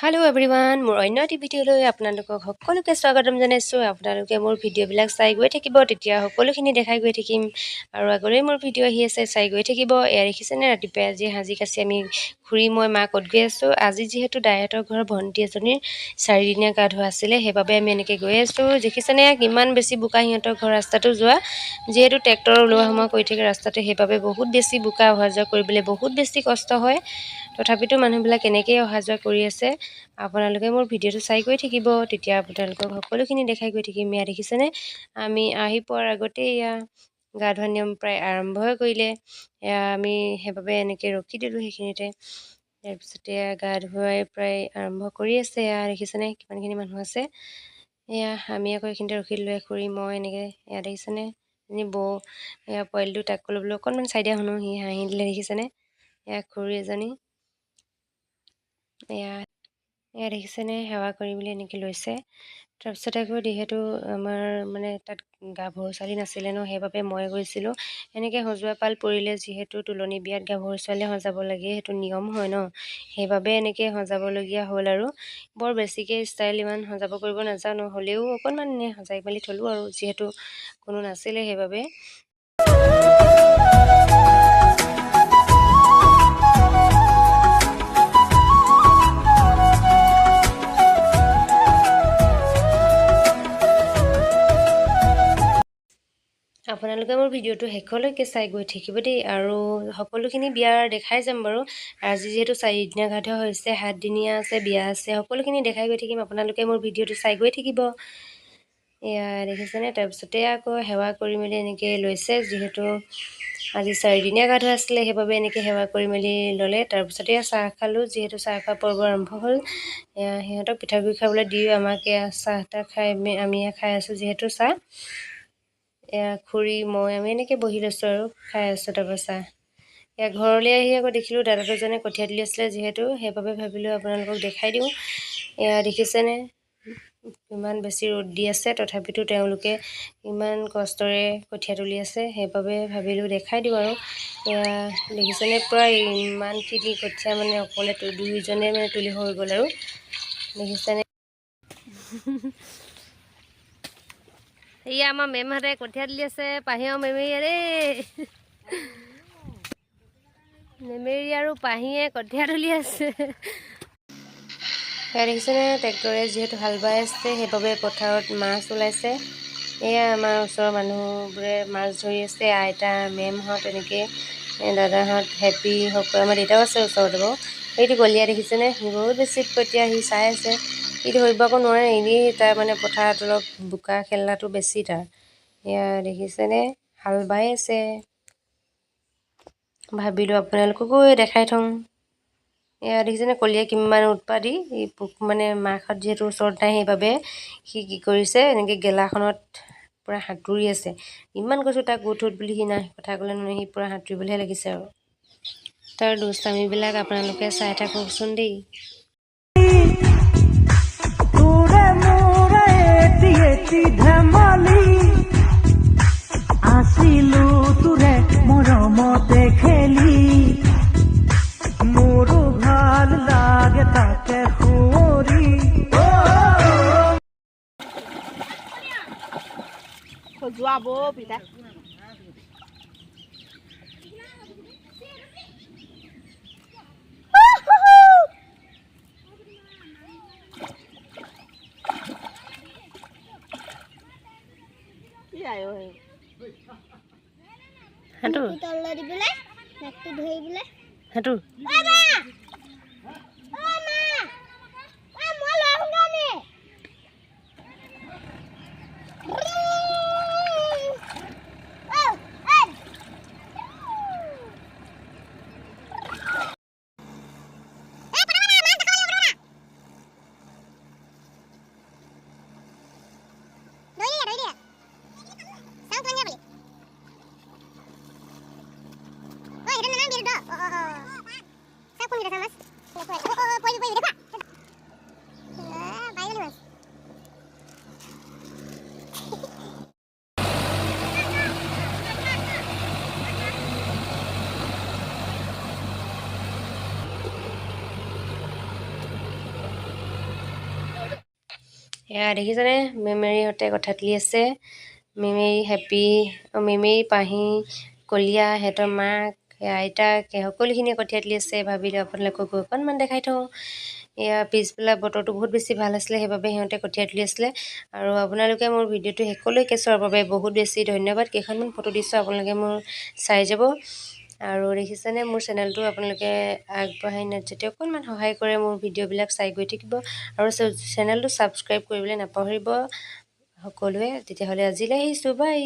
Hello everyone, মোৰ অন্য এটি ভিডিঅ'লৈ আপোনালোকক সকলোকে স্বাগতম জনাইছোঁ। আপোনালোকে মোৰ ভিডিঅ'বিলাক চাই গৈ থাকিব, তেতিয়া সকলোখিনি দেখাই গৈ থাকিম আৰু আগলৈ মোৰ ভিডিঅ' আহি আছে চাই গৈ থাকিব। এয়া দেখিছেনে ৰাতিপুৱাই আজি সাজি কাচি আমি খুৰী মই মা ক'ত গৈ আছোঁ। আজি যিহেতু দাইহঁতৰ ঘৰৰ ভণ্টি এজনীৰ 4 দিনীয়া গা ধোৱা আছিলে, সেইবাবে আমি এনেকৈ গৈ আছোঁ। দেখিছেনে কিমান বেছি বোকা সিহঁতৰ ঘৰ ৰাস্তাটো যোৱা, যিহেতু ট্ৰেক্টৰ ওলোৱা সোমোৱা কৰি থাকে ৰাস্তাতে, সেইবাবে বহুত বেছি বোকা অহা যোৱা কৰিবলৈ বহুত বেছি কষ্ট হয়। তথাপিতো মানুহবিলাক এনেকৈ অহা যোৱা কৰি আছে। আপোনালোকে মোৰ ভিডিঅ'টো চাই গৈ থাকিব, তেতিয়া আপোনালোকক সকলোখিনি দেখাই গৈ থাকিম। এয়া দেখিছেনে আমি আহি পোৱাৰ আগতে এয়া গা ধোৱা নিয়ম প্ৰায় আৰম্ভই কৰিলে। এয়া আমি সেইবাবে এনেকৈ ৰখি দিলোঁ সেইখিনিতে। তাৰপিছতে এয়া গা ধুৱাই প্ৰায় আৰম্ভ কৰি আছে। এয়া দেখিছেনে কিমানখিনি মানুহ আছে। এয়া আমি আকৌ এইখিনিতে ৰখি দিলোঁ, খুৰী মই এনেকৈ। এয়া দেখিছেনে বৌ এয়া পোৱালিটো তাক ক'লৈ অকণমান চাই দিয়া শুনো, সি হাঁহি দিলে দেখিছেনে। এয়া খুৰী এজনী এয়া দেখিছেনে সেৱা কৰিবলৈ এনেকৈ লৈছে। তাৰপিছত আকৌ যিহেতু আমাৰ তাত গাভৰু ছোৱালী নাছিলে ন, সেইবাবে মই গৈছিলোঁ। এনেকৈ সজোৱা পাল পৰিলে, যিহেতু তোলনি বিয়াত গাভৰু ছোৱালীয়ে সজাব লাগে, সেইটো নিয়ম হয় ন, সেইবাবে এনেকৈ সজাবলগীয়া হ'ল। আৰু বৰ বেছিকৈ ষ্টাইল ইমান সজাব কৰিব নাজানো, হ'লেও অকণমান সজাই মেলি থ'লোঁ আৰু যিহেতু কোনো নাছিলে সেইবাবে। আপোনালোকে মোৰ ভিডিঅ'টো শেষলৈকে চাই গৈ থাকিব দেই, আৰু সকলোখিনি বিয়াৰ দেখাই যাম বাৰু। আজি যিহেতু 4 দিনীয়া গা ধোৱা হৈছে, 7 দিনীয়া আছে, বিয়া আছে, সকলোখিনি দেখাই গৈ থাকিম। আপোনালোকে মোৰ ভিডিঅ'টো চাই গৈ থাকিব। এয়া দেখিছেনে, তাৰপিছতে আকৌ সেৱা কৰি মেলি এনেকৈ লৈছে, যিহেতু আজি 4 দিনীয়া গা ধোৱা আছিলে, সেইবাবে এনেকৈ সেৱা কৰি মেলি ল'লে। তাৰপিছতে চাহ খালোঁ, যিহেতু চাহ খোৱা পৰ্ব আৰম্ভ হ'ল। এয়া সিহঁতক পিঠাগুড়ি খাবলৈ দিওঁ, আমাক এয়া চাহ তাহ খাই আমি খাই আছোঁ যিহেতু চাহ। এয়া খুৰী মই আমি এনেকৈ বহি লৈছোঁ আৰু খাই আছোঁ তাৰপৰা চাহ। এয়া ঘৰলৈ আহি আকৌ দেখিলোঁ দাদা দুজনে কঠীয়া তুলি আছিলে, যিহেতু সেইবাবে ভাবিলোঁ আপোনালোকক দেখাই দিওঁ। এয়া দেখিছেনে ইমান বেছি ৰ'দ দি আছে, তথাপিতো তেওঁলোকে ইমান কষ্টৰে কঠীয়া তুলি আছে, সেইবাবে ভাবিলোঁ দেখাই দিওঁ আৰু। এয়া দেখিছেনে প্ৰায় ইমানখিনি কঠীয়া অকলে দুইজনে তুলি হৈ গ'ল আৰু দেখিছেনে। এয়া আমাৰ মেমহঁতে কঠীয়া তুলি আছে, পাহি আৰু মেমেৰী মেমেৰী আৰু পাহিয়ে কঠীয়া তুলি আছে। এয়া দেখিছেনে ট্ৰেক্টৰে যিহেতু হাল বাই আছে, সেইবাবে পথাৰত মাছ ওলাইছে। এয়া আমাৰ ওচৰৰ মানুহবোৰে মাছ ধৰি আছে, আইতা মেমহঁত এনেকৈ দাদাহঁত হেপী সকলো, আমাৰ দেউতাও আছে ওচৰতে বাৰু। সেইটো গলীয়া দেখিছেনে, সি বহুত বেছি কঠীয়া সি চাই আছে, সি ধৰিব আকৌ নোৱাৰে, এনেই তাৰ পথাৰত অলপ বোকা খেলাটো বেছি তাৰ। এয়া দেখিছেনে হাল বাই আছে, ভাবিলোঁ আপোনালোককো দেখাই থওঁ। এয়া দেখিছেনে কলীয়া কিমান উৎপাদী, এই মাকহঁত যিহেতু ওচৰত নাই, সেইবাবে সি কি কৰিছে এনেকৈ গেলাখনত পূৰা সাঁতুৰি আছে। ইমান কৈছোঁ তাক উঠ বুলি, সি নাই কথা ক'লে নহয়, সি পূৰা সাঁতুৰিবলৈহে লাগিছে আৰু। তাৰ দুষ্টামিবিলাক আপোনালোকে চাই থাককচোন দেই। আছিলো তোৰে মৰমতে খেলি, মোৰো ভাল লাগে তাকে সুঁৱৰি। যোৱাব পিতা এয়া দেখিছেনে মেমেৰীহঁতে কথা তুলি আছে। মেমেৰী হেপী, মেমেৰী পাহি কলীয়া সিহঁতৰ মাক আইতাক সকলোখিনিয়ে কঠীয়া তুলি আছে। ভাবিলোঁ আপোনালোককো অকণমান দেখাই থওঁ। এয়া পিছবেলা বতৰটো বহুত বেছি ভাল আছিলে, সেইবাবে সিহঁতে কঠীয়া তুলি আছিলে। আৰু আপোনালোকে মোৰ ভিডিঅ'টো শেষলৈকে চোৱাৰ বাবে বহুত বেছি ধন্যবাদ। কেইখনমান ফটো দিছোঁ, আপোনালোকে মোৰ চাই যাব। আৰু দেখিছেনে মোৰ চেনেলটো আপোনালোকে আগবঢ়াই নিয়াত যাতে অকণমান সহায় কৰে, মোৰ ভিডিঅ'বিলাক চাই গৈ থাকিব আৰু চেনেলটো ছাবস্ক্ৰাইব কৰিবলৈ নাপাহৰিব সকলোৱে। তেতিয়াহ'লে আজিলৈ আহিছোঁ, বাই।